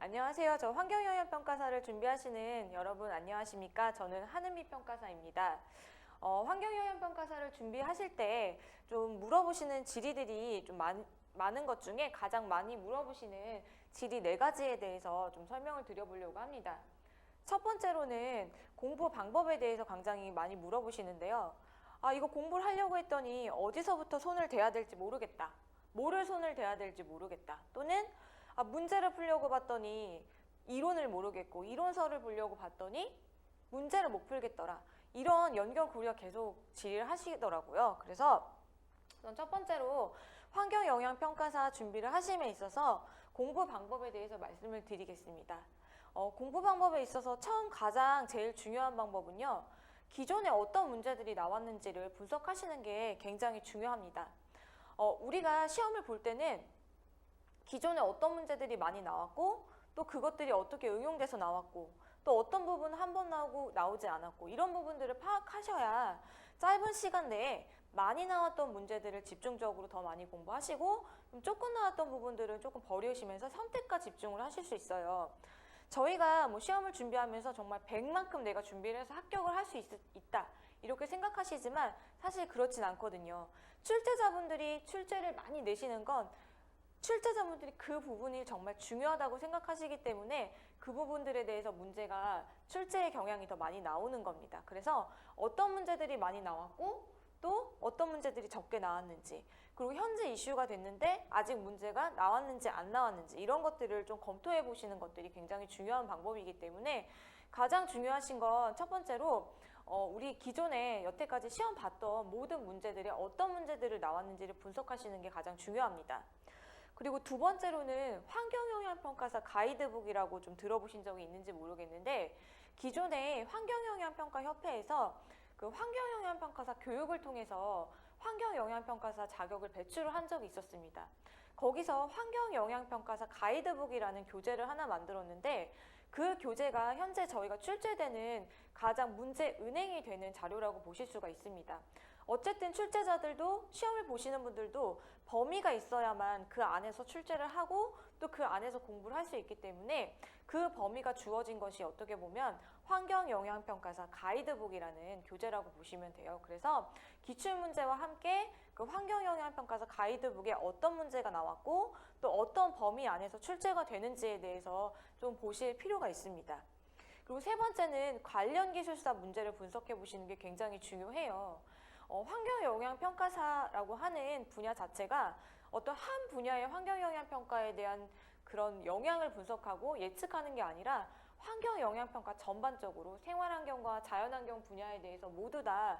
안녕하세요. 저 환경영향평가사를 준비하시는 여러분 안녕하십니까? 저는 한은미 평가사입니다. 환경영향평가사를 준비하실 때 좀 물어보시는 질의들이 좀 많은 것 중에 가장 많이 물어보시는 질의 4가지에 대해서 좀 설명을 드려보려고 합니다. 첫 번째로는 공부 방법에 대해서 굉장히 많이 물어보시는데요. 이거 공부를 하려고 했더니 어디서부터 손을 대야 될지 모르겠다. 뭐를 손을 대야 될지 모르겠다. 또는 문제를 풀려고 봤더니 이론을 모르겠고 이론서를 보려고 봤더니 문제를 못 풀겠더라. 이런 연결고리가 계속 질의를 하시더라고요. 그래서 첫 번째로 환경영향평가사 준비를 하심에 있어서 공부 방법에 대해서 말씀을 드리겠습니다. 공부 방법에 있어서 가장 제일 중요한 방법은요. 기존에 어떤 문제들이 나왔는지를 분석하시는 게 굉장히 중요합니다. 우리가 시험을 볼 때는 기존에 어떤 문제들이 많이 나왔고 또 그것들이 어떻게 응용돼서 나왔고 또 어떤 부분은 한 번 나오고 나오지 않았고 이런 부분들을 파악하셔야 짧은 시간 내에 많이 나왔던 문제들을 집중적으로 더 많이 공부하시고 조금 나왔던 부분들은 조금 버리시면서 선택과 집중을 하실 수 있어요. 저희가 시험을 준비하면서 정말 100만큼 내가 준비를 해서 합격을 할 수 있다 이렇게 생각하시지만 사실 그렇진 않거든요. 출제자분들이 출제를 많이 내시는 건 출제자분들이 그 부분이 정말 중요하다고 생각하시기 때문에 그 부분들에 대해서 문제가 출제의 경향이 더 많이 나오는 겁니다. 그래서 어떤 문제들이 많이 나왔고 또 어떤 문제들이 적게 나왔는지 그리고 현재 이슈가 됐는데 아직 문제가 나왔는지 안 나왔는지 이런 것들을 좀 검토해 보시는 것들이 굉장히 중요한 방법이기 때문에 가장 중요하신 건 첫 번째로 우리 기존에 여태까지 시험 봤던 모든 문제들이 어떤 문제들을 나왔는지를 분석하시는 게 가장 중요합니다. 그리고 두 번째로는 환경영향평가사 가이드북이라고 좀 들어보신 적이 있는지 모르겠는데 기존에 환경영향평가협회에서 그 환경영향평가사 교육을 통해서 환경영향평가사 자격을 배출을 한 적이 있었습니다. 거기서 환경영향평가사 가이드북이라는 교재를 하나 만들었는데 그 교재가 현재 저희가 출제되는 가장 문제 은행이 되는 자료라고 보실 수가 있습니다. 어쨌든 출제자들도 시험을 보시는 분들도 범위가 있어야만 그 안에서 출제를 하고 또 그 안에서 공부를 할 수 있기 때문에 그 범위가 주어진 것이 어떻게 보면 환경영향평가사 가이드북이라는 교재라고 보시면 돼요. 그래서 기출문제와 함께 그 환경영향평가사 가이드북에 어떤 문제가 나왔고 또 어떤 범위 안에서 출제가 되는지에 대해서 좀 보실 필요가 있습니다. 그리고 세 번째는 관련 기술사 문제를 분석해 보시는 게 굉장히 중요해요. 환경영향평가사라고 하는 분야 자체가 어떤 한 분야의 환경영향평가에 대한 그런 영향을 분석하고 예측하는 게 아니라 환경영향평가 전반적으로 생활환경과 자연환경 분야에 대해서 모두 다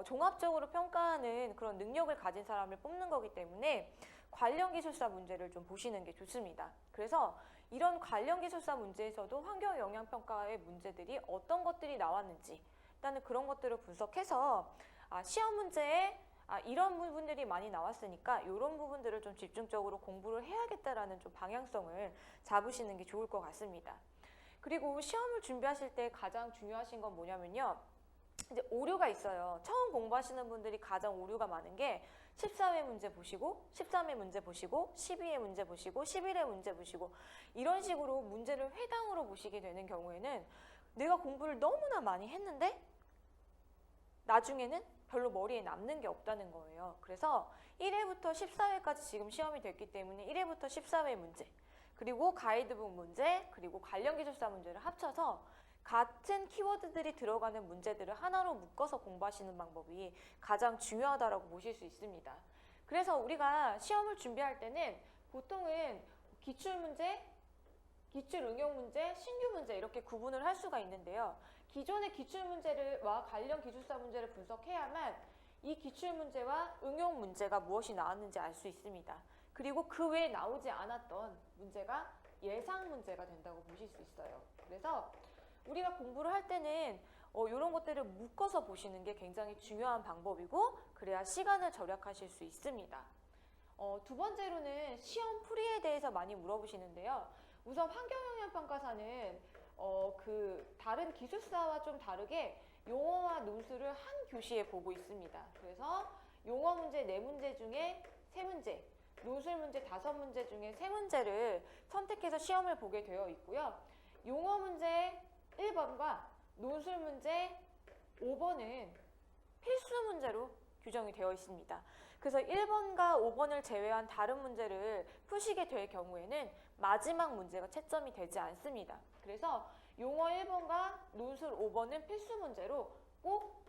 종합적으로 평가하는 그런 능력을 가진 사람을 뽑는 거기 때문에 관련 기술사 문제를 좀 보시는 게 좋습니다. 그래서 이런 관련 기술사 문제에서도 환경영향평가의 문제들이 어떤 것들이 나왔는지 일단은 그런 것들을 분석해서 시험 문제에 이런 부분들이 많이 나왔으니까 이런 부분들을 좀 집중적으로 공부를 해야겠다라는 좀 방향성을 잡으시는 게 좋을 것 같습니다. 그리고 시험을 준비하실 때 가장 중요하신 건 뭐냐면요. 이제 오류가 있어요. 처음 공부하시는 분들이 가장 오류가 많은 게 14회 문제 보시고 13회 문제 보시고 12회 문제 보시고 11회 문제 보시고 이런 식으로 문제를 회당으로 보시게 되는 경우에는 내가 공부를 너무나 많이 했는데 나중에는 별로 머리에 남는 게 없다는 거예요. 그래서 1회부터 14회까지 지금 시험이 됐기 때문에 1회부터 14회 문제 그리고 가이드북 문제 그리고 관련 기술사 문제를 합쳐서 같은 키워드들이 들어가는 문제들을 하나로 묶어서 공부하시는 방법이 가장 중요하다고 보실 수 있습니다. 그래서 우리가 시험을 준비할 때는 보통은 기출문제, 기출 응용 문제, 신규 문제 이렇게 구분을 할 수가 있는데요. 기존의 기출 문제와 관련 기술사 문제를 분석해야만 이 기출 문제와 응용 문제가 무엇이 나왔는지 알 수 있습니다. 그리고 그 외에 나오지 않았던 문제가 예상 문제가 된다고 보실 수 있어요. 그래서 우리가 공부를 할 때는 이런 것들을 묶어서 보시는 게 굉장히 중요한 방법이고 그래야 시간을 절약하실 수 있습니다. 두 번째로는 시험 풀이에 대해서 많이 물어보시는데요. 우선 환경영향평가사는 그 다른 기술사와 좀 다르게 용어와 논술을 한 교시에 보고 있습니다. 그래서 용어 문제 4문제 중에 3문제 논술 문제 5문제 중에 3문제를 선택해서 시험을 보게 되어 있고요. 용어 문제 1번과 논술 문제 5번은 필수 문제로 규정이 되어 있습니다. 그래서 1번과 5번을 제외한 다른 문제를 푸시게 될 경우에는 마지막 문제가 채점이 되지 않습니다. 그래서 용어 1번과 논술 5번은 필수 문제로 꼭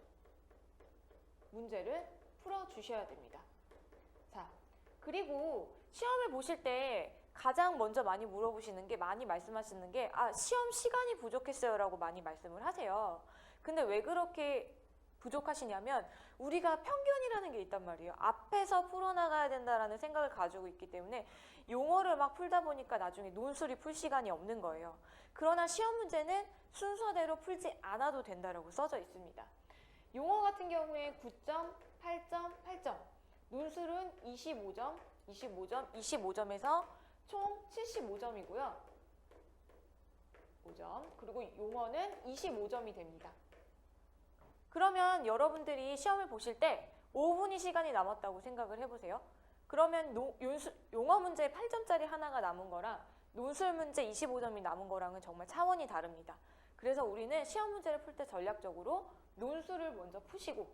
문제를 풀어주셔야 됩니다. 자, 그리고 시험을 보실 때 가장 먼저 많이 물어보시는 게, 많이 말씀하시는 게, 시험 시간이 부족했어요 라고 많이 말씀을 하세요. 근데 왜 그렇게 부족하시냐면 우리가 편견이라는 게 있단 말이에요. 앞에서 풀어나가야 된다라는 생각을 가지고 있기 때문에 용어를 막 풀다 보니까 나중에 논술이 풀 시간이 없는 거예요. 그러나 시험 문제는 순서대로 풀지 않아도 된다라고 써져 있습니다. 용어 같은 경우에 9점, 8점, 8점, 논술은 25점, 25점, 25점에서 총 75점이고요. 5점, 그리고 용어는 25점이 됩니다. 그러면 여러분들이 시험을 보실 때 5분이 시간이 남았다고 생각을 해보세요. 그러면 용어 문제 8점짜리 하나가 남은 거랑 논술 문제 25점이 남은 거랑은 정말 차원이 다릅니다. 그래서 우리는 시험 문제를 풀 때 전략적으로 논술을 먼저 푸시고,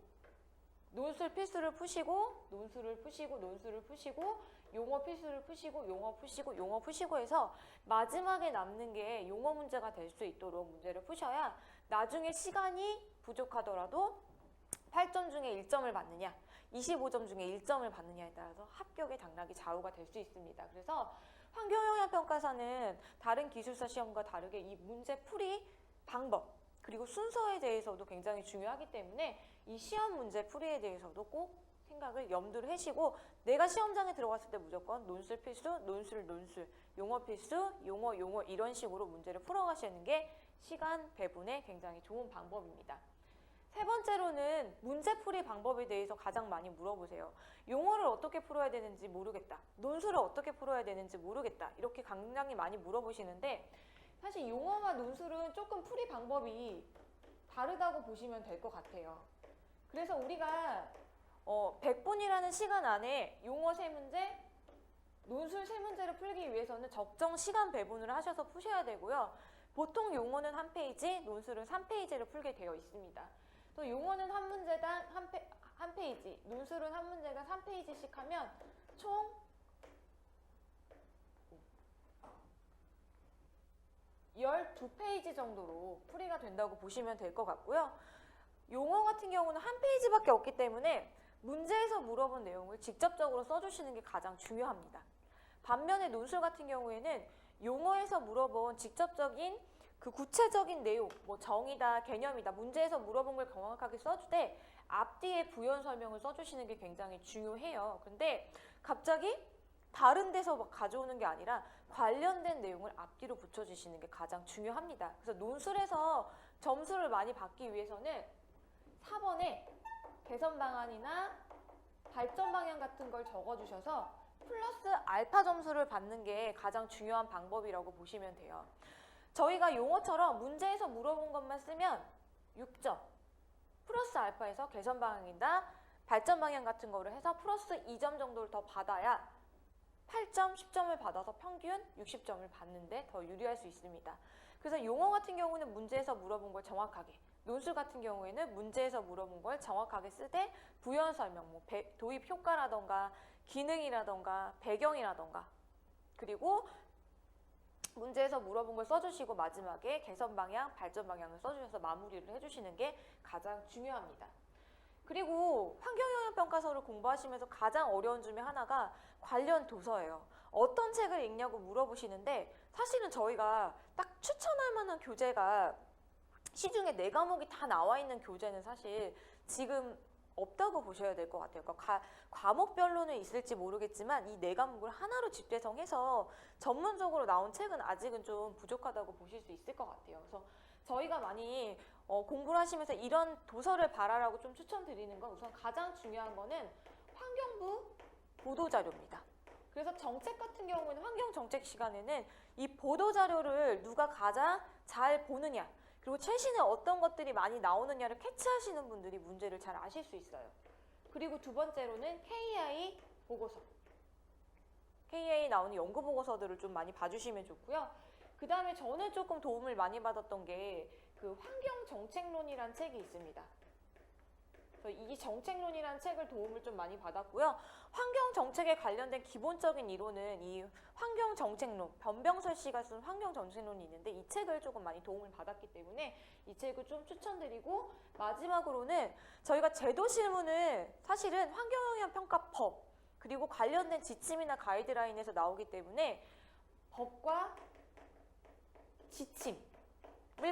논술 필수를 푸시고, 논술을 푸시고, 논술을 푸시고, 용어 필수를 푸시고, 용어 푸시고, 용어 푸시고 해서 마지막에 남는 게 용어 문제가 될 수 있도록 문제를 푸셔야 나중에 시간이 부족하더라도 8점 중에 1점을 받느냐, 25점 중에 1점을 받느냐에 따라서 합격의 당락이 좌우가 될 수 있습니다. 그래서 환경영향평가사는 다른 기술사 시험과 다르게 이 문제 풀이 방법, 그리고 순서에 대해서도 굉장히 중요하기 때문에 이 시험 문제 풀이에 대해서도 꼭 생각을 염두를 하시고, 내가 시험장에 들어갔을 때 무조건 논술 필수, 논술, 용어 필수, 용어 이런 식으로 문제를 풀어가시는 게 시간 배분에 굉장히 좋은 방법입니다. 세 번째로는 문제풀이 방법에 대해서 가장 많이 물어보세요. 용어를 어떻게 풀어야 되는지 모르겠다. 논술을 어떻게 풀어야 되는지 모르겠다. 이렇게 굉장히 많이 물어보시는데, 사실 용어와 논술은 조금 풀이 방법이 다르다고 보시면 될 것 같아요. 그래서 우리가 100분이라는 시간 안에 용어 3문제, 논술 3문제를 풀기 위해서는 적정 시간 배분을 하셔서 푸셔야 되고요. 보통 용어는 1페이지, 논술은 3페이지를 풀게 되어 있습니다. 또 용어는 한 문제당 한 페이지, 논술은 한 문제가 3페이지씩 하면 총 12페이지 정도로 풀이가 된다고 보시면 될 것 같고요. 용어 같은 경우는 한 페이지밖에 없기 때문에 문제에서 물어본 내용을 직접적으로 써주시는 게 가장 중요합니다. 반면에 논술 같은 경우에는 용어에서 물어본 직접적인 그 구체적인 내용, 뭐 정의다, 개념이다, 문제에서 물어본 걸 정확하게 써주되 앞뒤에 부연 설명을 써주시는 게 굉장히 중요해요. 근데 갑자기 다른 데서 막 가져오는 게 아니라 관련된 내용을 앞뒤로 붙여주시는 게 가장 중요합니다. 그래서 논술에서 점수를 많이 받기 위해서는 4번에 개선 방안이나 발전 방향 같은 걸 적어주셔서 플러스 알파 점수를 받는 게 가장 중요한 방법이라고 보시면 돼요. 저희가 용어처럼 문제에서 물어본 것만 쓰면 6점, 플러스 알파에서 개선 방향이나 발전 방향 같은 거를 해서 플러스 2점 정도를 더 받아야 8점, 10점을 받아서 평균 60점을 받는데 더 유리할 수 있습니다. 그래서 용어 같은 경우는 문제에서 물어본 걸 정확하게, 논술 같은 경우에는 문제에서 물어본 걸 정확하게 쓰되 부연 설명, 뭐 도입 효과라던가 기능이라던가 배경이라던가, 그리고 문제에서 물어본 걸 써주시고 마지막에 개선 방향, 발전 방향을 써주셔서 마무리를 해주시는 게 가장 중요합니다. 그리고 환경영향평가서를 공부하시면서 가장 어려운 중에 하나가 관련 도서예요. 어떤 책을 읽냐고 물어보시는데 사실은 저희가 딱 추천할 만한 교재가 시중에 4과목이 다 나와 있는 교재는 사실 지금 없다고 보셔야 될 것 같아요. 그러니까 과목별로는 있을지 모르겠지만 이 4과목을 하나로 집대성해서 전문적으로 나온 책은 아직은 좀 부족하다고 보실 수 있을 것 같아요. 그래서 저희가 많이 공부를 하시면서 이런 도서를 봐라라고 좀 추천드리는 건, 우선 가장 중요한 거는 환경부 보도자료입니다. 그래서 정책 같은 경우에는 환경정책 시간에는 이 보도자료를 누가 가장 잘 보느냐, 그리고 최신에 어떤 것들이 많이 나오느냐를 캐치하시는 분들이 문제를 잘 아실 수 있어요. 그리고 두 번째로는 KI 보고서. KEA에 나오는 연구 보고서들을 좀 많이 봐주시면 좋고요. 그 다음에 저는 조금 도움을 많이 받았던 게 그 환경정책론이라는 책이 있습니다. 이 정책론이라는 책을 도움을 좀 많이 받았고요. 환경정책에 관련된 기본적인 이론은 이 환경정책론, 변병설 씨가 쓴 환경정책론이 있는데 이 책을 조금 많이 도움을 받았기 때문에 이 책을 좀 추천드리고, 마지막으로는 저희가 제도실무는 사실은 환경영향평가법 그리고 관련된 지침이나 가이드라인에서 나오기 때문에 법과 지침을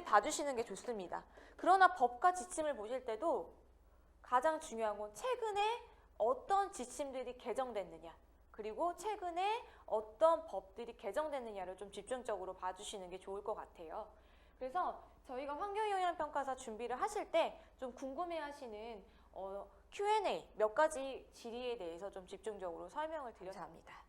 봐주시는 게 좋습니다. 그러나 법과 지침을 보실 때도 가장 중요한 건 최근에 어떤 지침들이 개정됐느냐, 그리고 최근에 어떤 법들이 개정됐느냐를 좀 집중적으로 봐주시는 게 좋을 것 같아요. 그래서 저희가 환경영향평가사 준비를 하실 때 좀 궁금해하시는 Q&A 몇 가지 질의에 대해서 좀 집중적으로 설명을 드렸습니다.